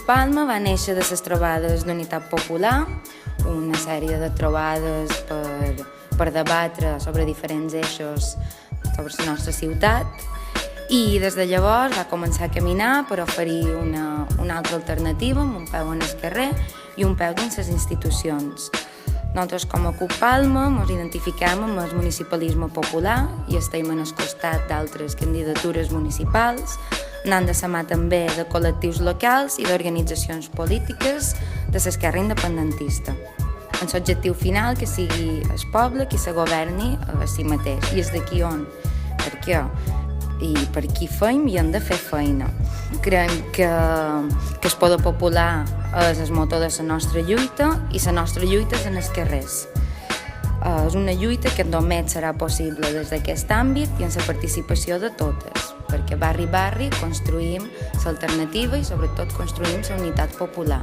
Palma va néixer de les trobades d'Unitat Popular, una sèrie de trobades per debatre sobre diferents eixos sobre la nostra ciutat, i des de llavors va començar a caminar per oferir una altra alternativa, amb un peu en el carrer i un peu dins les institucions. Nosaltres, com a CUP Palma, ens identifiquem amb el municipalisme popular i estem al costat d'altres candidatures municipals, anant de la mà també de col·lectius locals i d'organitzacions polítiques de l'esquerra independentista. amb l'objectiu final que sigui el poble qui se governi a si mateix. I és d'aquí on, per què? I per qui feim i hem de fer feina. Creiem que el poder popular és el motor de la nostra lluita i la nostra lluita és en els carrers. És una lluita que només serà possible des d'aquest àmbit i en la participació de totes, perquè barri a barri construïm l'alternativa i sobretot construïm la unitat popular.